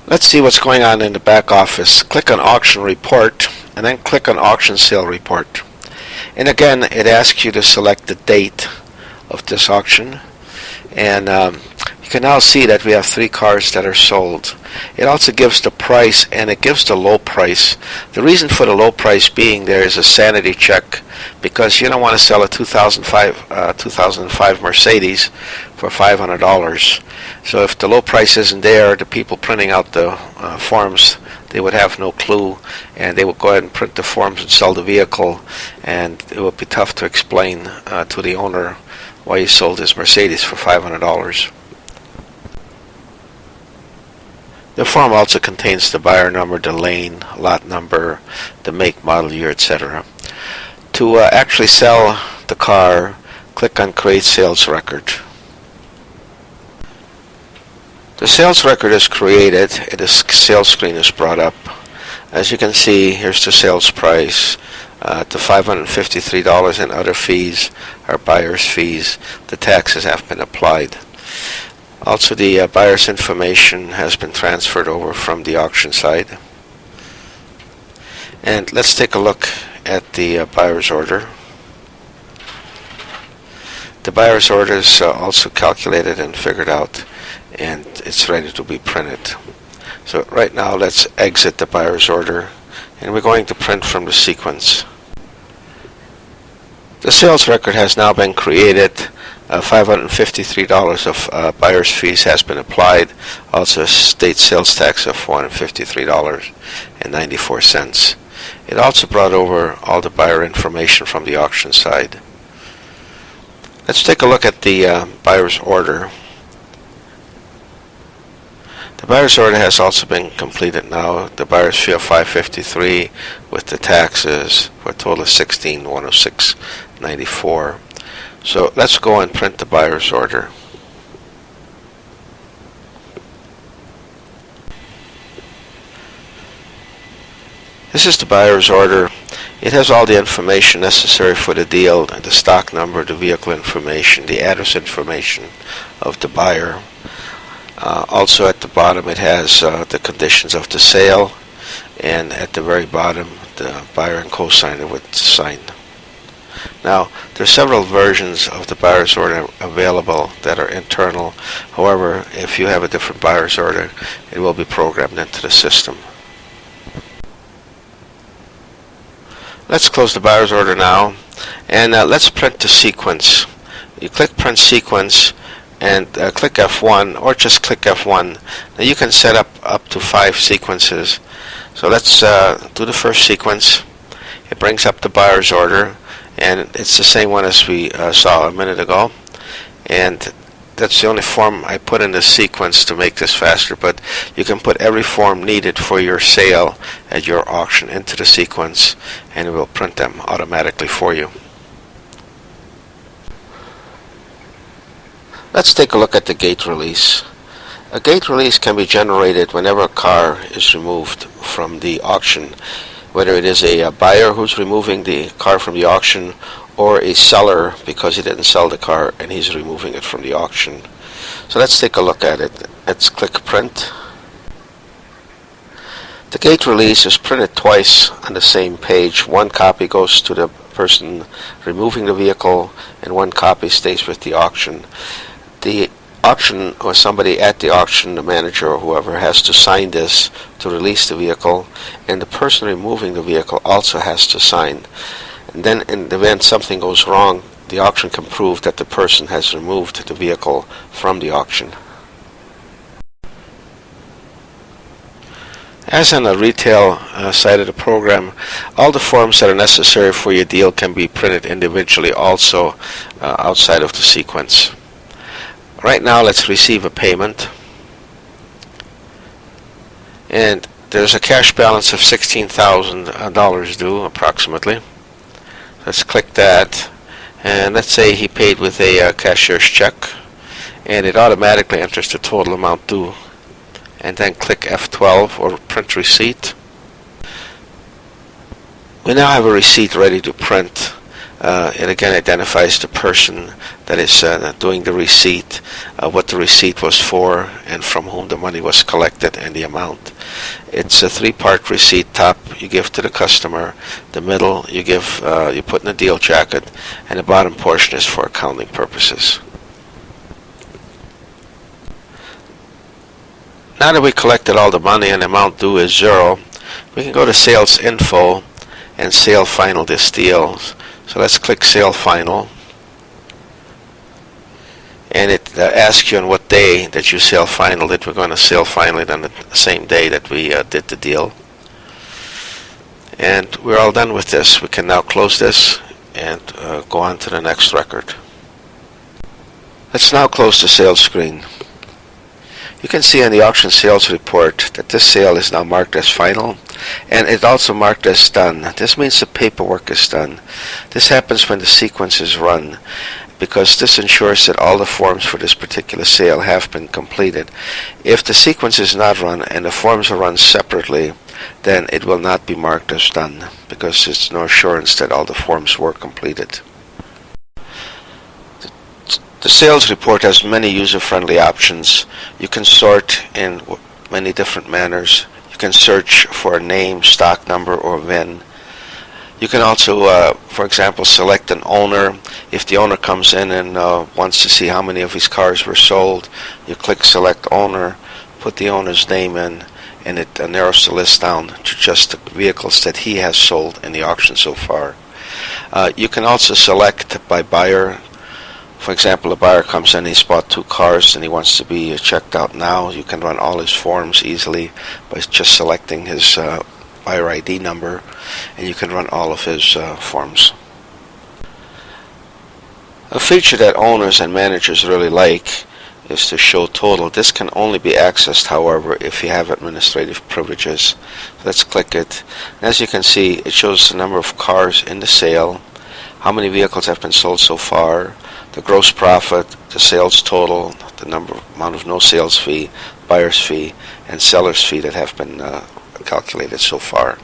Let's see what's going on in the back office. Click on Auction Report and then click on Auction Sale Report. And again, it asks you to select the date of this auction. And you can now see that we have 3 cars that are sold. It also gives the price and it gives the low price. The reason for the low price being there is a sanity check, because you don't want to sell a 2005 Mercedes for $500. So if the low price isn't there, the people printing out the forms, they would have no clue, and they would go ahead and print the forms and sell the vehicle, and it would be tough to explain to the owner why he sold his Mercedes for $500. The form also contains the buyer number, the lane, lot number, the make, model year, etc. To actually sell the car, click on Create Sales Record. The sales record is created and the sales screen is brought up. As you can see, here's the sales price. The $553 and other fees are buyer's fees. The taxes have been applied. Also, the buyer's information has been transferred over from the auction side. And let's take a look at the buyer's order. The buyer's order is also calculated and figured out, and it's ready to be printed. So right now, let's exit the buyer's order, and we're going to print from the sequence. The sales record has now been created. $553 of buyer's fees has been applied. Also, state sales tax of $453.94. It also brought over all the buyer information from the auction side. Let's take a look at the buyer's order. The buyer's order has also been completed now. The buyer's fee of $553 with the taxes for a total of $16,106.94. So let's go and print the buyer's order. This is the buyer's order. It has all the information necessary for the deal, the stock number, the vehicle information, the address information of the buyer. Also at the bottom it has the conditions of the sale, and at the very bottom the buyer and co-signer would sign. Now, there are several versions of the buyer's order available that are internal. However, if you have a different buyer's order, it will be programmed into the system. Let's close the buyer's order now, and let's print the sequence. You click Print Sequence and click F1, or just click F1. Now you can set up to 5 sequences. So let's do the first sequence. It brings up the buyer's order, and it's the same one as we saw a minute ago, and that's the only form I put in this sequence to make this faster, but you can put every form needed for your sale at your auction into the sequence, and it will print them automatically for you. Let's take a look at the gate release. A gate release can be generated whenever a car is removed from the auction, whether it is a buyer who's removing the car from the auction or a seller because he didn't sell the car and he's removing it from the auction. So let's take a look at it. Let's click Print. The gate release is printed twice on the same page. One copy goes to the person removing the vehicle and one copy stays with the auction. The auction, or somebody at the auction, the manager or whoever, has to sign this to release the vehicle, and the person removing the vehicle also has to sign. And then in the event something goes wrong, the auction can prove that the person has removed the vehicle from the auction. As on the retail side of the program, all the forms that are necessary for your deal can be printed individually also outside of the sequence. Right now, let's receive a payment. And there's a cash balance of $16,000 due, approximately. Let's click that. And let's say he paid with a cashier's check. And it automatically enters the total amount due. And then click F12 or Print Receipt. We now have a receipt ready to print. It again identifies the person that is doing the receipt, what the receipt was for, and from whom the money was collected, and the amount. It's a three-part receipt. Top you give to the customer, the middle you put in the deal jacket, and the bottom portion is for accounting purposes. Now that we collected all the money and the amount due is 0, we can go to Sales Info and Sale Final this deal. So let's click Sale Final. And it asks you on what day that you sale final it. We're going to sale final it on the same day that we did the deal. And we're all done with this. We can now close this and go on to the next record. Let's now close the sales screen. You can see on the auction sales report that this sale is now marked as final, and it's also marked as done. This means the paperwork is done. This happens when the sequence is run, because this ensures that all the forms for this particular sale have been completed. If the sequence is not run and the forms are run separately, then it will not be marked as done, because there's no assurance that all the forms were completed. The sales report has many user-friendly options. You can sort in many different manners. You can search for a name, stock number, or VIN. You can also, for example, select an owner. If the owner comes in and wants to see how many of his cars were sold, you click Select Owner, put the owner's name in, and it narrows the list down to just the vehicles that he has sold in the auction so far. You can also select by buyer. For example, a buyer comes in, he's bought 2 cars and he wants to be checked out now. You can run all his forms easily by just selecting his buyer ID number, and you can run all of his forms. A feature that owners and managers really like is to show total. This can only be accessed, however, if you have administrative privileges. Let's click it. And as you can see, it shows the number of cars in the sale, how many vehicles have been sold so far, the gross profit, the sales total, the amount of no sales fee, buyer's fee, and seller's fee that have been calculated so far.